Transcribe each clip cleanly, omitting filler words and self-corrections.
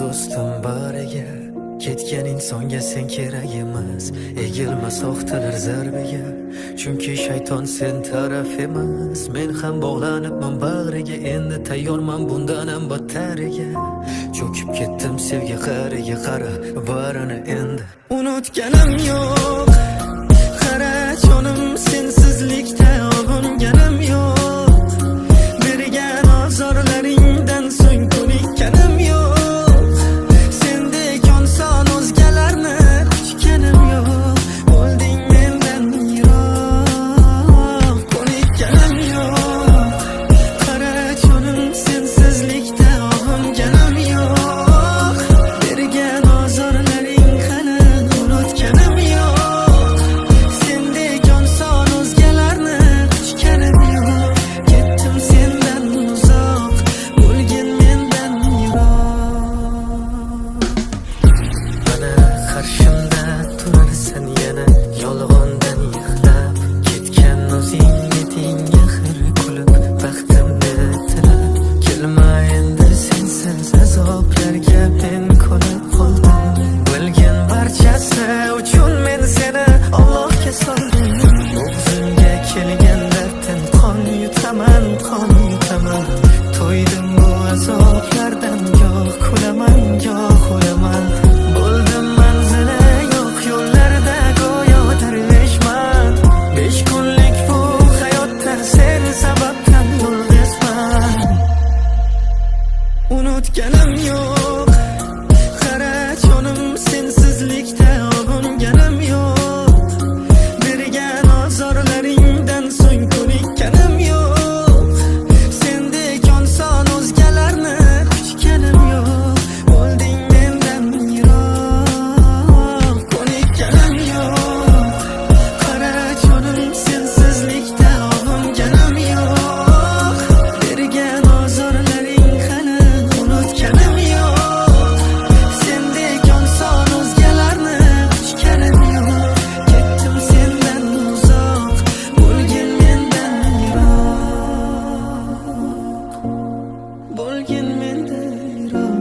do'stim bariga, ketgan insonga sen kerak emas. Egilma soxtalar zarbiga, chunki shayton sen taraf emas. Men ham bog'lanibman bag'riga, endi tayyorman bundan ham battariga. Cho'kib ketdim sevgi qariga, qara barini endi unutganim yo'q. Qara jonim, sensizlikda og'inganim yo'q. Bergan ozorlaringdan so'ng ko'nikkanim yo'q. Sendek inson o'zgalarni kutganim yo'q. Bo'lding mendan yiroq, ko'nikkanim yo'q. Qara jonim, sensizlikda og'inganim yo'q. Bergan ozorlaring qani unutganim yo'q. Sendek inson o'zgalarni kutganim yo'q. Ketdim sendan uzoq, bo'lgin mendan yiroq. Mana qarshimda turarsan yana, yolg'ondan yig'lab. Ketgan o'zing eding axir, kulib baxtimni tilab. Kelma endi sensiz azoblarga, men ko'nib qoldim. Bilgan barchasi uchun men seni Allohga soldim. O'zimga kelgan darddan qon yutaman, qon yutaman. To'ydim bu azoblardan, goh kulaman, goh o'laman. Bo'ldim manzili yo'q yo'llarda, go'yo darveshman. 5 kunlik bu hayotda sen sababdan yulduzman. Unutganim yo'q. Qara jonim, sensizlikda og'inganim yo'q. Bergan ozorlaringdan so'ng ko'nikkanim yo'q. Sendek inson o'zgalarni kutganim yo'q. Bo'lding mendan yiroq, ko'nikkanim yo'q. Qara jonim, sensizlikda og'inganim yo'q. Bergan ozorlaring qani unutganim yo'q. Sendek inson o'zgalarni kutganim yo'q. Ketdim sendan uzoq, bo'lgin mendan yiroq. Bo'lgin mendan yiroq.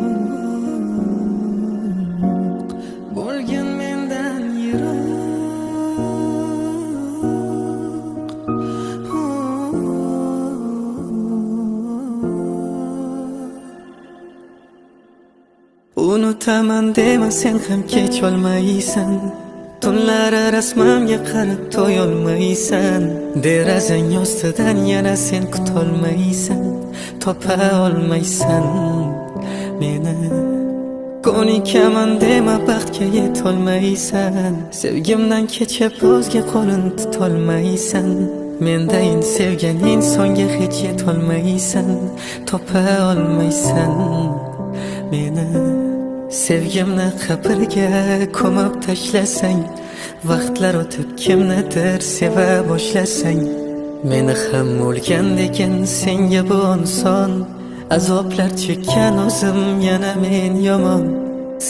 Bo'lgin mendan yiroq. Unutaman dema, sen ham kech olmaysan. Tunlari rasmamga qarab to'yolmaysan. Derazang ostidan yana sen kutolmaysan. Topa olmaysan meni. Ko'nikaman dema, baxtga yetolmaysan. Sevgimdan kechib o'zga qo'lin tutolmaysan. Mendayin sevgan insonga hech yetolmaysan. Topa olmaysan meni. Sevgimni qabrga ko'mib tashlasang, vaqtlar o'tib kimnidir seva boshlasang. Meni ham o'lgandekin senga bu inson. Azoblar chekkan o'zim yana men yomon.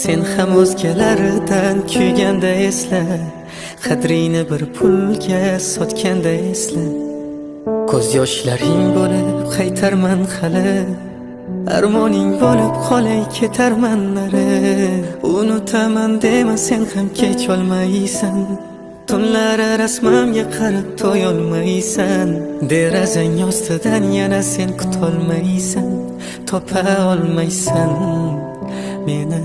Sen ham o'zgalaridan kuyganda esla, qadringni bir pulga sotganda esla. Ko'z yoshlaring bo'lib qaytarman hali, armoning bo'lib qolay ketarman nari. Unutaman dema, sen ham kech olmaysan. Tunlari rasmamga qarab to'yolmaysan. Derazang ostidan yana sen kutolmaysan. Topa olmaysan meni.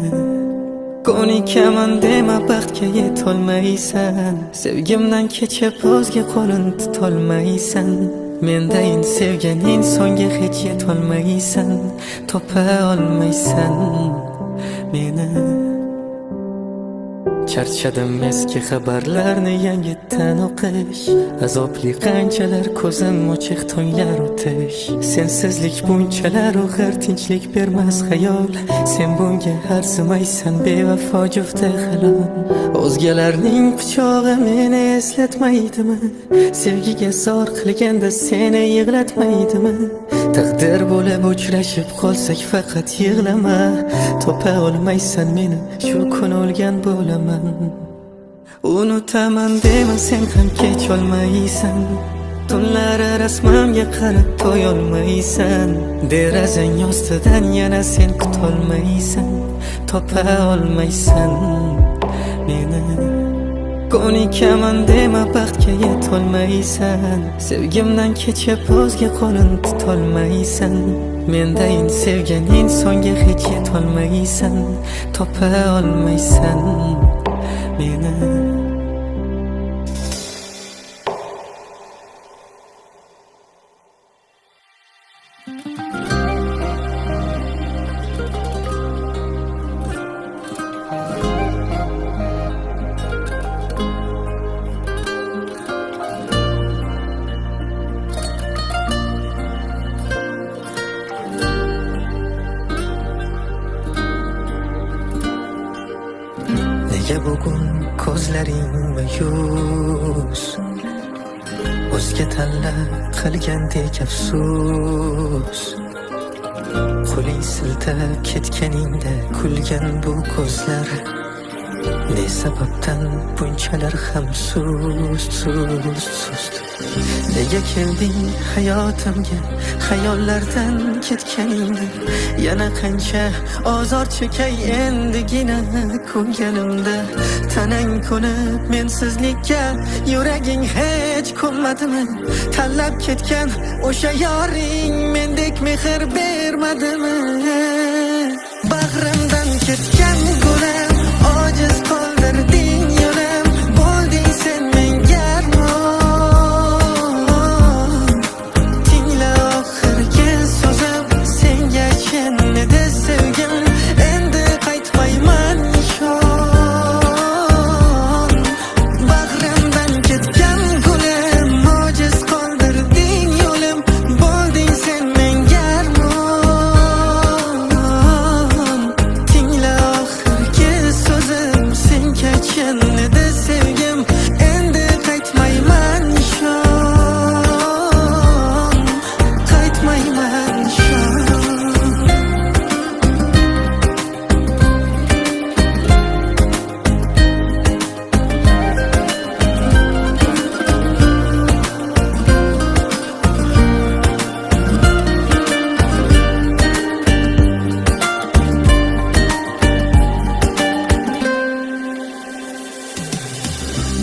Ko'nikaman dema, baxtga yetolmaysan. Sevgimdan kechib o'zga qo'lin tutolmaysan. Mendayin sevgan insonga hech yetolmaysan. Topa olmaysan meni. Charchadim eski xabarlarni yangitdan o'qish. Azobli qanchalar ko'zim ochiq tonglar o'tish. Sensizlik bunchalar og'ir, tinchlik bermas xayol. Sen bunga arzimaysan, bevafo jufta halol. O'zgalarning quchog'i meni eslatmaydimi? Sevgiga zor qilganda seni yig'latmaydimi? Taqdir bo'lib uchrashib qolsak faqat yig'lama. Topa olmaysan meni, shu kun o'lgan bo'laman. Unutaman dema, sen ham kech olmaysan. tunlari rasmimga qarab to'yolmaysan. Derazang ostidan yana sen kutolmaysan, topa olmaysan meni. Ko'nikaman dema baxtga yetolmaysan, sevgimdan kechib o'zga qo'lin tutolmaysan. Mendayin sevgan insonga hech yetolmaysan, topa olmaysan meni. Nega bugun ko'zlaring va yuz o'zga tanlab qilgandek afsus. Qo'ling siltab ketganingda kulgan bu ko'zlar ne sababdan bunchalar ham sust. Nega kelding hayotimga xayollardan ketganingda? Yana qancha ozor chekay endigina ko'nganimda. Tanang ko'nib mensizlikka yuraging hech ko'nmadimi? Tanlab ketgan o'sha yoring mendek mehr bermadimi? Bag'rimdan ketgan gulam, ojiz qoldirding yo'lim. Bo'lding sen menga armon. Tingla oxirgi so'zim, senga chin edi sevgim. Endi qaytmayman nishon. Bag'rimdan ketgan gulam, ojiz qoldirding yo'lim. Bo'lding sen menga armon. Tingla oxirgi so'zim, senga chin edi sevgim. Endi qaytmayman nishon, qaytmayman nishon.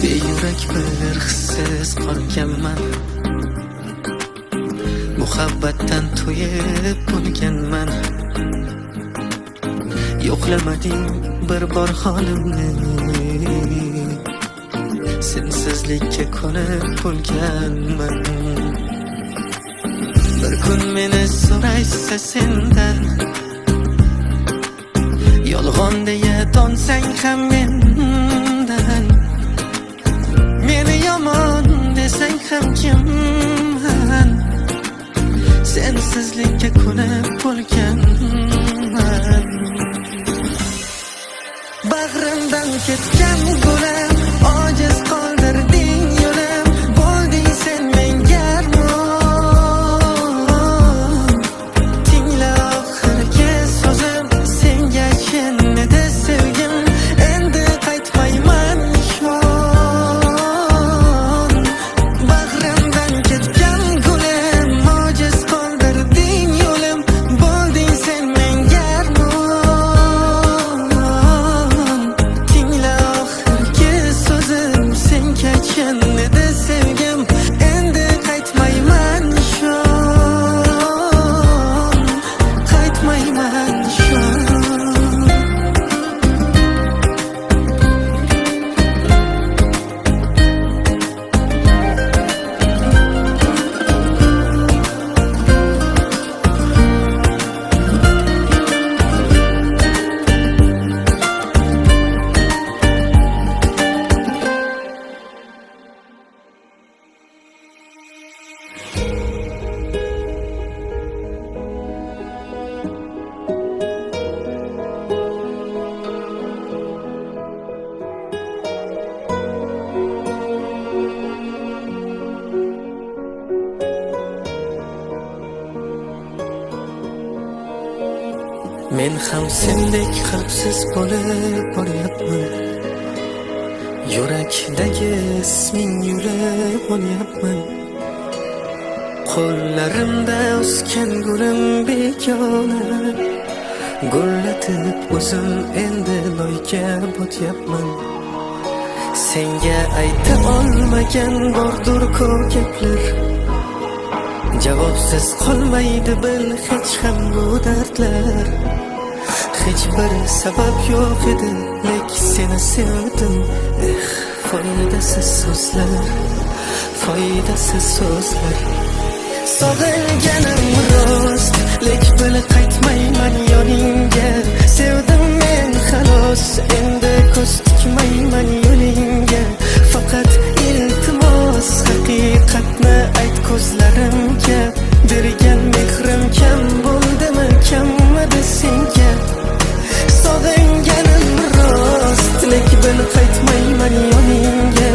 Beyurak bir hissiz qolganman, muhabbatdan to'yib bo'lganman. Yo'qlamading bir bor holimni, sensizlikka ko'nib bo'lganman. Bir kun meni so'raysa sendan, yolg'on deya tonsang ham mendan. Meni yomon desang ham kimman? Sensizlikka ko'nib bo'lganman. Bag'rimdan ketgan gulam, ojiz qoldirding yo'lim. Bo'lding sen menga armon. Tingla oxirgi so'zim, senga chin edi sevgim. Endi qaytmayman nishon. Bag'rimdan ketgan gulam, ojiz qoldirding yo'lim. Bo'lding sen menga armon. Tingla oxirgi so'zim, senga chin edi sevgim. Endi qaytmayman nishon, qaytmayman nishon. Men ham sendek qalbsiz bo'lib boryapman. Yurakdagi isming yurib olyapman. Qo'llarimda o'sgan gulim begona, gullatib o'zim endi loyga botyapman. Senga ayta olmagan bordur ko'p gaplar, javobsiz qolmaydi bil hech ham bu dardlar. Hech bir sabab yo'q edi, lek seni sevdim. Foydasiz so'zlar, foydasiz so'zlar. Sog'inganim rost, lek bil qaytmayman yoningga. Sevdim men xolos, endi ko'z tikmayman yo'lingga. Faqat iltimos, haqiqatni ayt ko'zlarimga. Bergan mehrim kam bo'ldimi, kammidi senga? Sog'inganim rost, lek bil qaytmayman yoningga.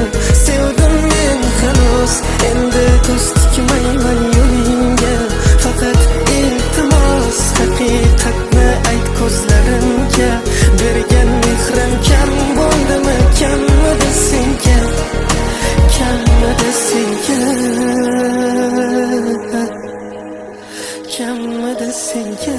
Sevdim men xolos, endi ko'z tikmayman yo'lingga. Faqat iltimos, haqiqatni ayt ko'zlarimga. Bergan mehrim kam bo'ldimi, kammidi senga? Kammidi senga? Kammidi senga?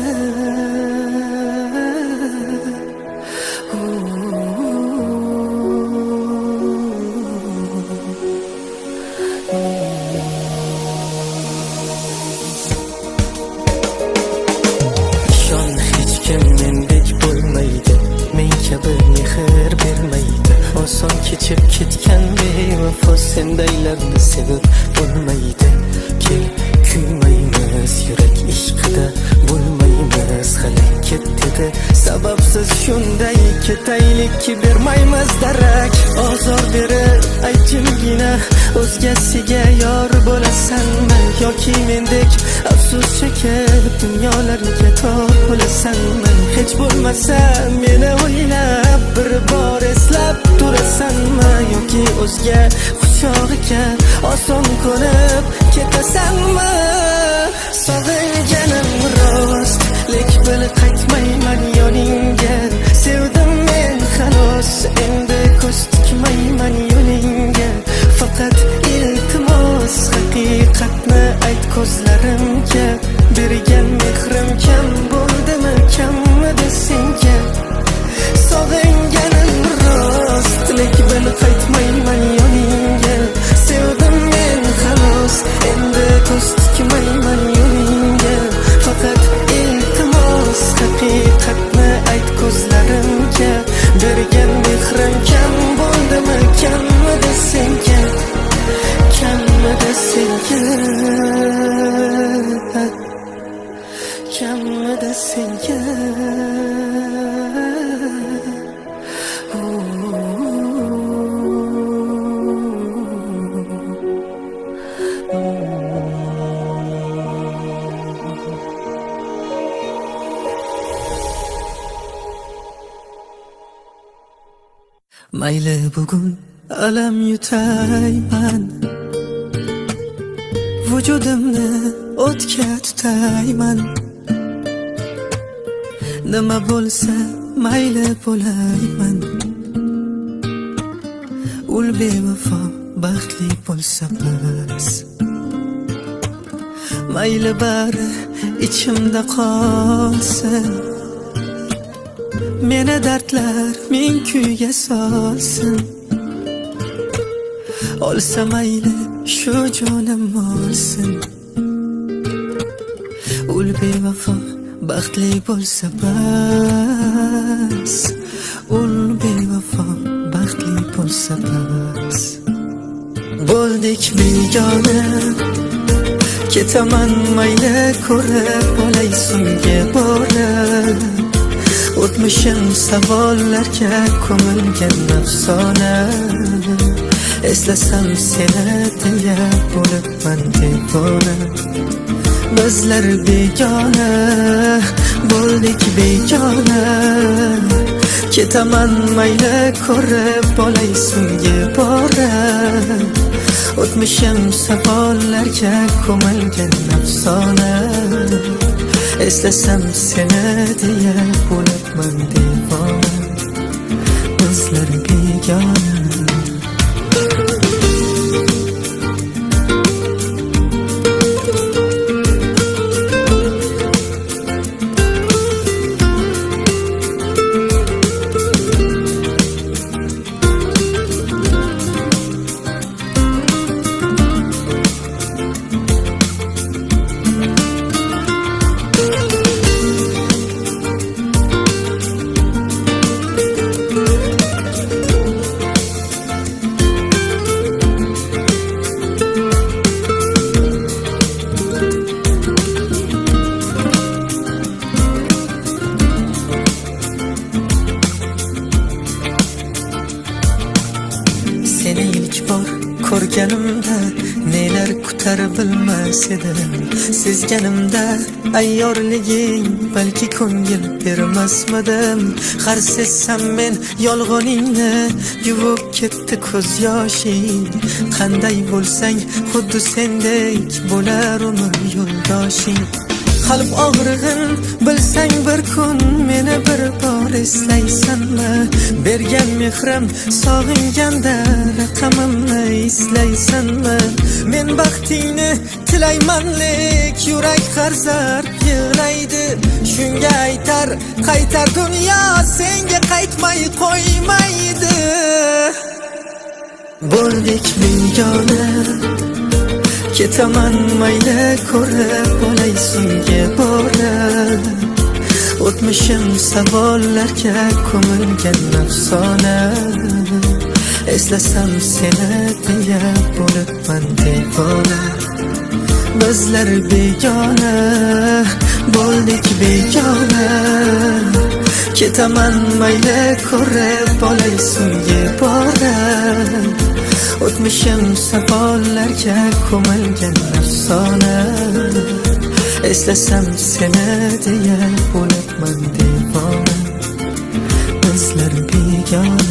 Oson kechib ketgan bevafo sendaylarni sevib bo'lmaydi. Kel kuymaymiz, yurak ishqida bo'lmaymiz. Hali ketdi sababsiz shunday ketaylik ki bermaymiz darak. Ozor berib aytgina o'zgasiga yor bo'lasanmi, yoki mendek afsus chekib dunyolarga tor bo'lasanmi? Hech bo'lmasa meni o'ylab bir bor eslab turasanmi, yoki o'zga quchog'iga oson ko'nib ketasanmi? Sog'inganim rost, lek bil qaytmayman yoningga. Sevdim men xolos, endi ko'z tikmayman yo'lingga. Faqat iltimos, haqiqatni ayt ko'zlarimga. Bergan mehrim kam bo'ldimi, kammidi senga? Sog'inganim rost, lek bil qaytmayman yoningga. Sevdim men xolos, endi ko'z tikmayman yo'lingga. Faqat iltimos, haqiqatni ayt ko'zlarimga. Bergan mehrim kam bo'ldimi, kammidi senga? Kammidi senga? Kammidi senga? Mayli bugun alam yutayman, vujudimni o'tga tutayman. Nima bo'lsa mayli bo'layman. Ul bevafo baxtli bo'lsa bas. Mayli bari ichimda qolsin. Meni dardlar ming kuyga solsin. Olsa mayli shu jonim olsin. Ul bevafo baxtli bo'lsa bas. Ul bevafo baxtli bo'lsa bas. Bo'ldik begona, ketaman mayli ko'rib olay so'nggi bora. O'tmishim savollarga ko'milgan afsona. Eslasam seni deya bo'libman devona. Bizlar begona, bo'ldik begona. Ketaman mayli ko'rib olay so'nggi bora. O'tmishim savollarga ko'milgan afsona. Eslasam seni deya bo'libman devona. Bizlar begona. ketar bilmas edim. Sezganimda ayyorliging balki ko'ngil bermasmidim. Har sezsam men yolg'oningni yuvib ketdi ko'z yoshing. Qanday bo'lsang xuddi sendek bo'lar umr yo'ldoshing. Qalb og'rig'in bilsang bir kun meni bir bor eslaysanmi? Bergan mehrim sog'inganda raqamimni eslaysanmi? Men baxtingni tilayman lek yurak qarzar yig'laydi. Shunga aytar qaytar dunyo senga qaytmay qo'ymaydi. Bo'ldik begona, ketaman mayli ko'rib olay senga borib. O'tmishim savollarga ko'milgan afsona. Eslasam seni deya bo'libman devona. Bizlar begona, bo'ldik begona. Ketaman mayli ko'rib olay senga borib. O'tmishim savollarga ko'milgan afsona. Eslasam seni deya bo'libman devona. Bizlar begona.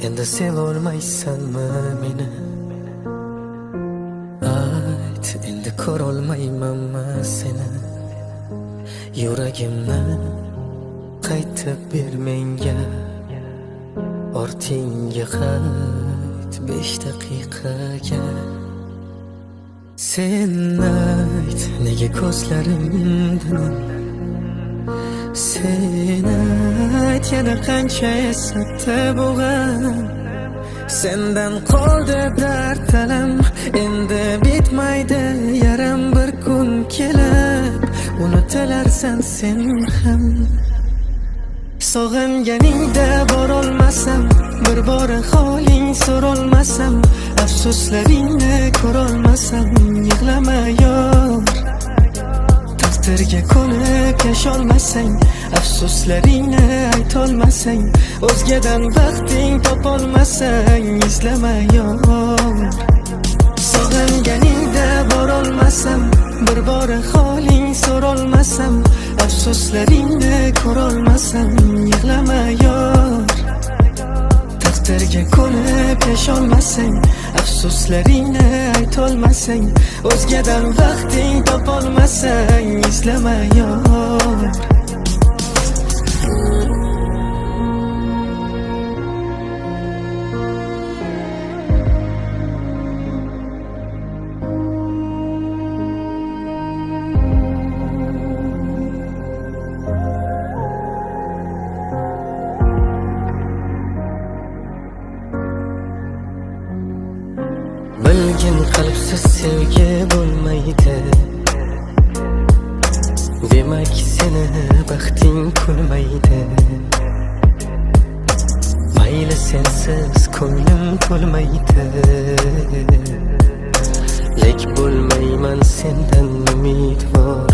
Endi sevolmaysanmi meni? Ayt, endi ko'rolmaymanmi seni? Yuragimni qaytib ber menga. Ortingga qayt 5 daqiqaga. Sen ayt, nega ko'zlarimdan sen ayt, yana qancha esatdi bo'g'am. Sendan qoldi dard talam, endi bitmaydi yaram. Bir kun kelib unutilarsan sen ham. Sog'inganingda borolmasam, bir bora holing so'rolmasam, afsuslaringni ko'rolmasam, yig'lama yor. Taqdirga ko'nib yasholmasang, afsuslaringni aytolmasang, o'zgadan baxting topolmasang, izlama yor. Sog'inganingda borolmasam, bir bora holing so'rolmasam, afsuslaringni ko'rolmasam, yig'lama yor. Taqdirga ko'nib yasholmasang, afsuslaringni aytolmasang, o'zgadan baxting topolmasang, izlama yor. Bilgin qalbsiz sevgi bo'lmaydi. Demak seni baxting kulmaydi. Mayli sensiz ko'nglim to'lmaydi. Lek bo'lmayman sendan umidvor.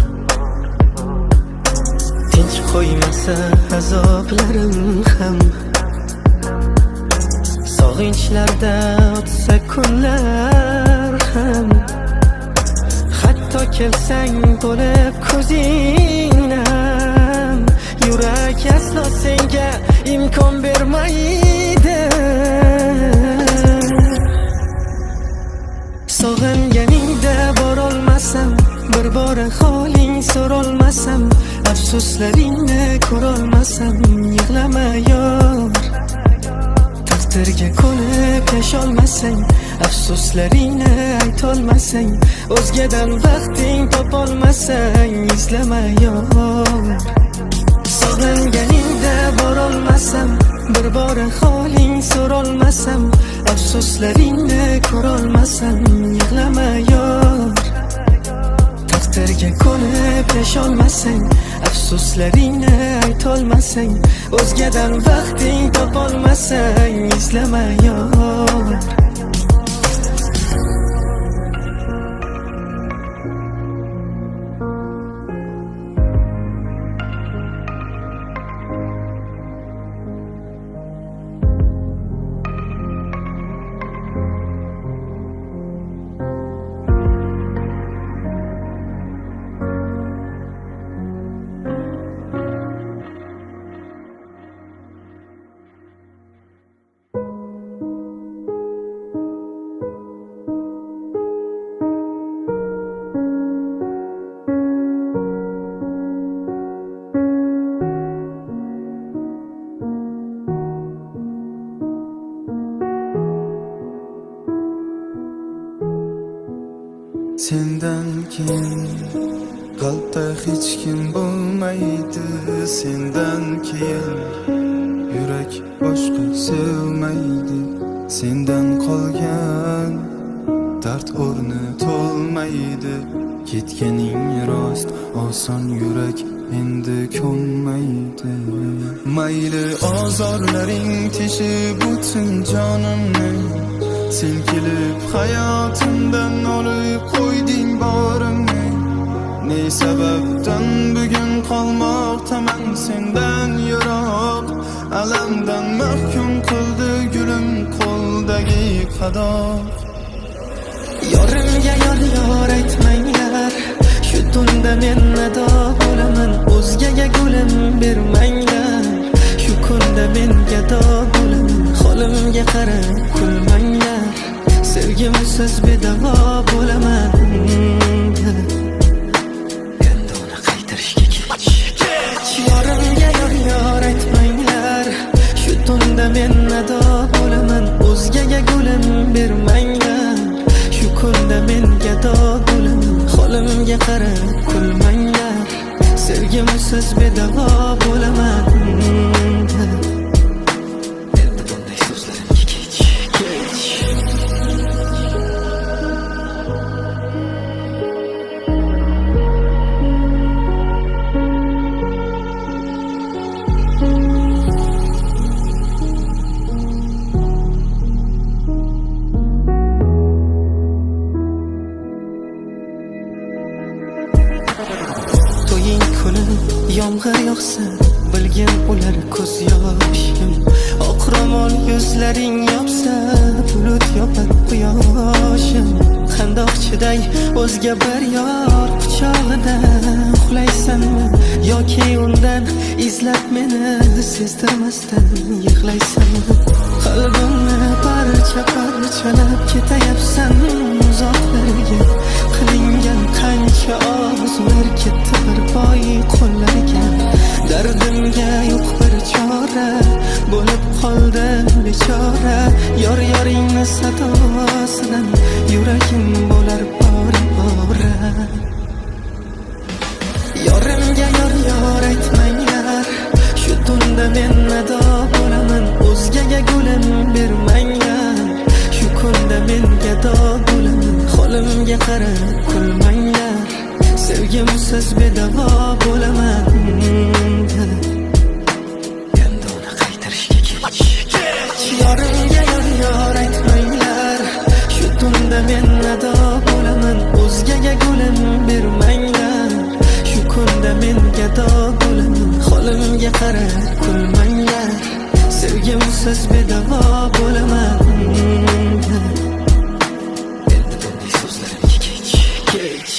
Tinch qo'ymasa azoblarim ham. Sog'inchlarda o'tsa kunlar ham. Hatto kelsang to'lib ko'zingdan, yurak aslo senga imkon bermaydi. Sog'inganingda borolmasam, bir bora holing so'rolmasam, afsuslaringni ko'rolmasam, yig'lama yor. Taqdirga ko'nib yasholmasang, afsuslaringni aytolmasang, o'zgadan vaqting topolmasang, izlama yor. Sog'inganingda borolmasam, bir bora holing so'rolmasam, afsuslaringni ko'rolmasam, yig'lama yor. Taqdirga ko'nib yasholmasang, afsuslaringni aytolmasang, o'zgadan vaqting topolmasang, izlama yor. Sendan keyin qalbda hech kim bo'lmaydi, sendan keyin yurak boshqa sevmaydi, sendan qolgan dard o'rni to'lmaydi, ketganing rost oson, yurak endi ko'nmaydi. Mayli ozorlaring teshib o'tsin jonimni, sen kelib hayotimdan olib qo'yding borimni. Ne sababdan bugun qolmoqdaman sendan yiroq, alamdan mahkum qildi gulim qo'ldagi qadoq. Yorimga yor yor aytmanglar, shu tunda men nado bo'laman, o'zgaga gulim bermanglar. Shu kunda men gado bo'laman, holimga qarab kulmanglar. Sevgimsiz bedavo bo'laman, endi uni qaytarishga kech. Yorimga yor yor aytmanglar, shu tunda men nado bo'laman, o'zgaga gulim bermanglar. Shu kunda men gado bo'laman, holimga qarab kulmanglar. Sevgimsiz bedavo bo'laman, endi bunday so'zlarimga kech. To'ying kuni yomg'ir yog'sa, bilgin ular ko'z yoshim. Oq ro'mol yuzlaring yopsa, bulut yopar quyoshim. Qandoqchiday o'zga bir yor quchog'ida uxlaysanmi, yoki undan izlab meni sezdirmasdan yig'laysanmi? Qalbimni parcha parchalab ketayapsan uzoqlarga, qilingan qancha orzular ketdi bir boy qo'llarga. Dardimga yo'q bir chora, bo'lib qoldim bechora. Yor yoringni sadosidan yuragim bo'lar bora bora. Yorimga yor yor aytmanglar, shu tunda men nado bo'laman, o'zgaga gulim bermanglar. Shu kunda men gado bo'laman, holimga qarab kulmanglar. Sevgimsiz bedavo bo'laman, endi uni qaytarishga kech. Yorimga yor yor aytmanglar, shu tunda men nado bo'laman, o'zgaga gulim bermanglar. Shu kunda men gado bo'laman, holimga qarab kulmanglar. Sevgimsiz bedavo bo'laman, endi bunday so'zlarimga kech.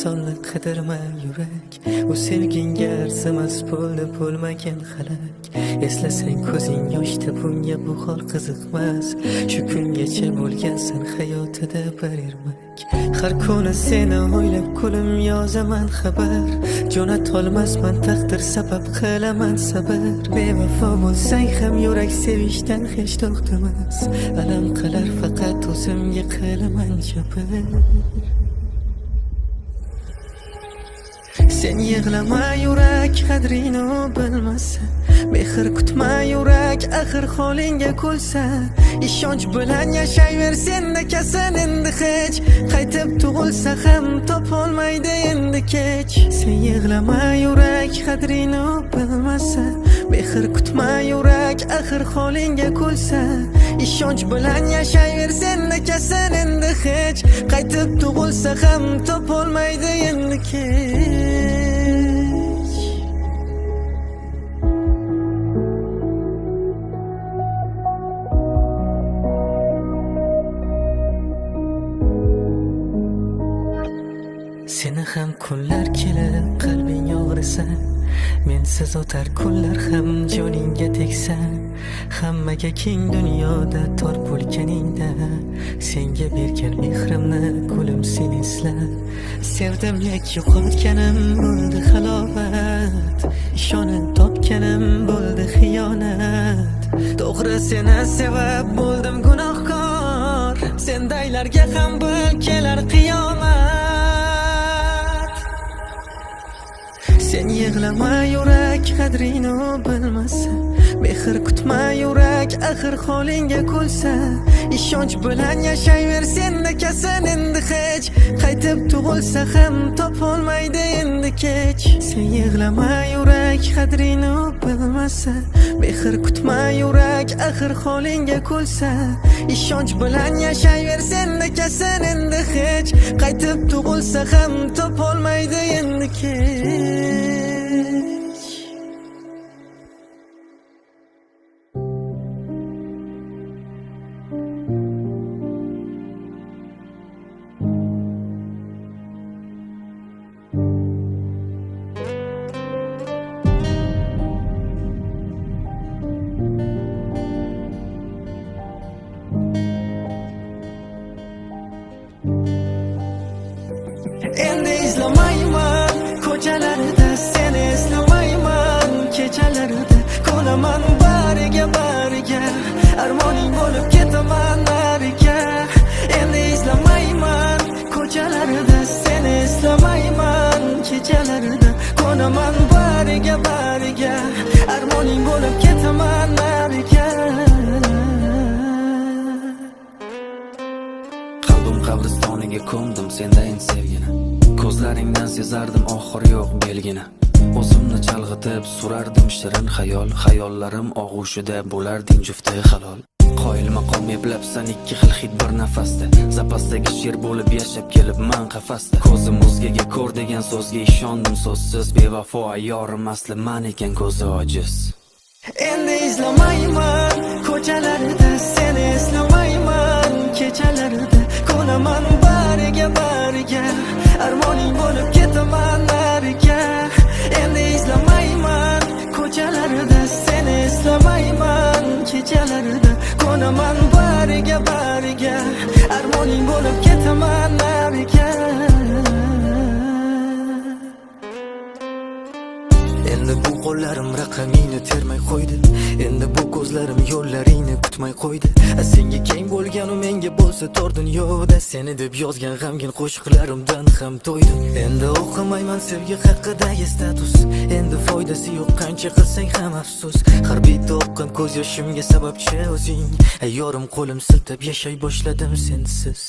insonni qidirma yurak, u sevginga arzimas bo'ldi bo'lmagan xalak. Eslasang ko'zing yoshda, bunga bu hol qiziqmas. Shu kungacha bo'lgansan hayotida bir ermak. Har kuni seni o'ylab ko'lim yozaman xabar. Jo'natolmasman taqdir sabab qilaman sabr. Bevafo bo'lsang ham yurak sevishdan hech to'xtamas. Alam qilar faqat o'zimga qilaman jabr. Sen yig'lama yurak, qadrini bilmasa. Mehr kutma yurak, axir holingga kulsa. Ishonch bilan yashayver, senda kasan endi hech. Qaytib tug'ilsa ham topolmaydi endi kech. Sen yig'lama yurak, qadrini bilmasa. Mehr kutma yurak, axir holingga kulsa. Ishonch bilan yashayver, senda kasan endi hech. Qaytib tug'ilsa ham topolmaydi endi kech. Seni ham kunlar kelib qalbing og'risa, mensiz o'tar kunlar ham joningga tegsa. Hammaga keng dunyoda tor bo'lganingda, senga bergan mehrimni ko'lim sen esla. Sevdim lek yo'qotganim bo'ldi halovat, ishonib topganim bo'ldi xiyonat. To'g'ri seni sevib bo'ldim gunohkor, sendaylarga ham bil kelar qiyomat. Sen yig'lama yurak, qadrini bilmasa. Mehr kutma yurak, axir holingga kulsa. Ishonch bilan yashayver, senda kasan endi hech. Qaytib tug'ilsa ham topolmaydi endi kech. Sen yig'lama yurak, qadrini bilmasa. Mehr kutma yurak, axir holingga kulsa. Ishonch bilan yashayver, senda kasan endi hech. Qaytib tug'ilsa ham topolmaydi endi kech. Endi izlamayman ko'chalarida, seni eslamayman kechalarida. Qo'laman bariga bariga, armoning bo'lib ketaman nariga. Endi izlamayman ko'chalarida, seni eslamayman kechalarida. Qo'laman bariga bariga, armoning bo'lib ketaman nariga. Qalbim qabristoniga ko'mdim sendayin sevgini. Ko'zlaringdan sezardim oxir yo'q belgini. O'zimni chalg'itib surardim shirin xayol. Xayollarim og'ushida bo'larding jufti halol. Qoyil maqom eplabsan ikki xil hid bir nafasda. Zapasdagi sher bo'lib yashab kelibman qafasda. Ko'zim o'zgaga ko'r degan so'zga ishondim so'zsiz. Bevafo ayyorim asli man ekan ko'zi ojiz. Endi izlamayman ko'chalarida, seni eslamayman kechalarida. Qo'laman bariga bariga, armoning bo'lib ketaman nariga. Endi izlamayman ko'chalarida, seni eslamayman kechalarida. Qo'laman bariga bariga, armoning bo'lib ketaman nariga. Endi bu qo'llarim raqamingni termay qo'ydi. Endi bu ko'zlarim yo'llaringni kutmay qo'ydi. Senga keng bo'lganu menga bo'lsa tor dunyoda. Seni deb yozgan g'amgin qo'shiqlarimdan ham to'ydim. Endi o'qimayman sevgi haqidagi status. Endi foydasi yo'q qancha qilsang ham afsus. Har bitta oqqan ko'z yoshimga sababchi o'zing. Yorim qo'lim siltab yashay boshladim sensiz.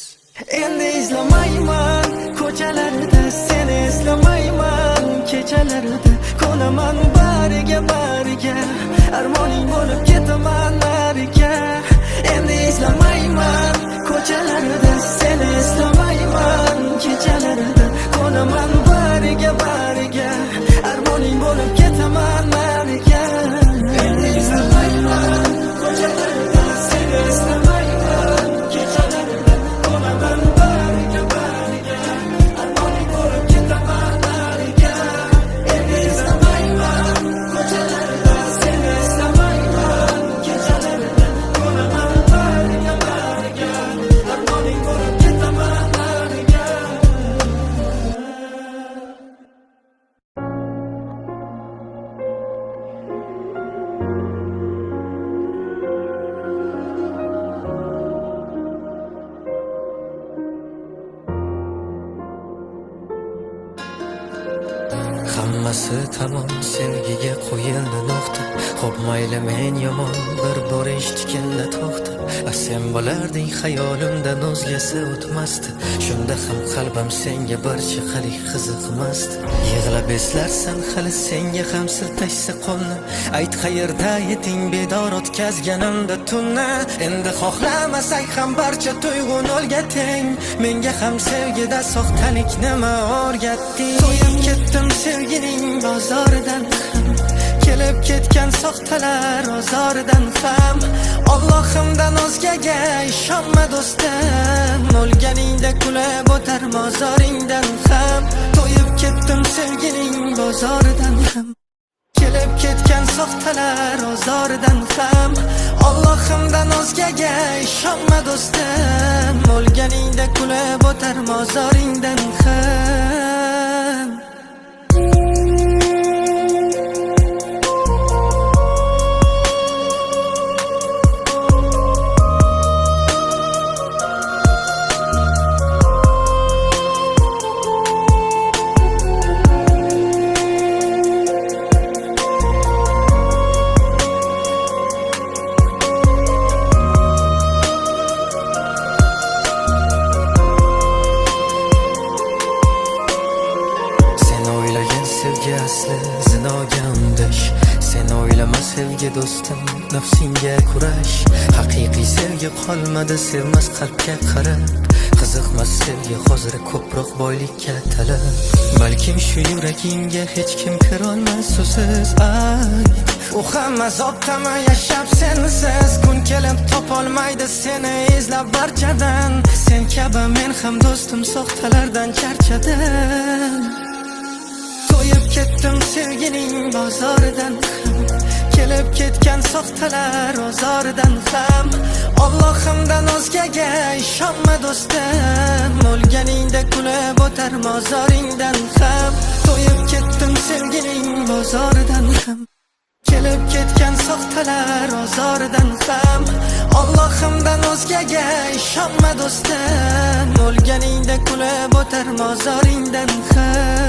Endi izlamayman ko'chalarida, seni eslamayman kechalarida. Qo'laman bariga bariga, armoning bo'lib ketaman nariga. Endi izlamayman ko'chalarida, seni eslamayman kechalarida. Qo'laman bariga bariga, armoning bo'lib ketaman nariga. Endi izlamayman ko'chalarida, seni eslamayman kechalarida. Qo'laman bariga bariga, armoning bo'lib ketaman. bo'ldi tamom, sevgiga qo'yildi nuqta. Xo'p mayli men yomon, bir bor eshitganda to'xta. Sen bo'larding xayolimdan o'zgasi o'tmasdi. Shunda ham qalbim senga barcha qalik qiziqmasdi. Yig'lab eslarsan hali senga ham siltashsa qo'lni. Ayt qayerda eding bedor o'tkazganimda tunni. Endi xohlamasak ham barcha tuyg'u nolga teng. Menga ham sevgida soxtalik nima o'rgatding? To'yib ketdim sevgining bozoridan ham, kelib ketgan soxtalar ozoridan ham. Allohimdan o'zgaga ishonma do'stim, o'lganingda kulib o'tar mozoringdan ham. To'yib ketdim sevgining bozoridan ham, kelib ketgan soxtalar ozoridan ham. Allohimdan o'zgaga ishonma do'stim, o'lganingda kulib o'tar mozoringdan ham. Sevgi asli zinoga undash. Sen o'ylama sevgi do'stim, nafsingga kurash. Haqiqiy sevgi qolmadi sevmas qalbga qarab. Qiziqmas sevgi hozir ko'proq boylikka talab. Balkim shu yuragingga hech kim kirolmas usiz. Ay, u ham azobdami yashab sensiz. Kun kelib topolmaydi seni izlab barchadan. Sen kabi men ham do'stim soxtalardan charchadim. To'yib ketdim sevgining bozoridan ham, kelib ketgan soxtalar ozoridan ham. Allohimdan o'zgaga ishonma do'stim, o'lganingda kulib o'tar mozoringdan ham. To'yib ketdim sevgining bozoridan ham, kelib ketgan soxtalar ozoridan ham. Allohimdan o'zgaga ishonma do'stim, o'lganingda kulib o'tar mozoringdan ham.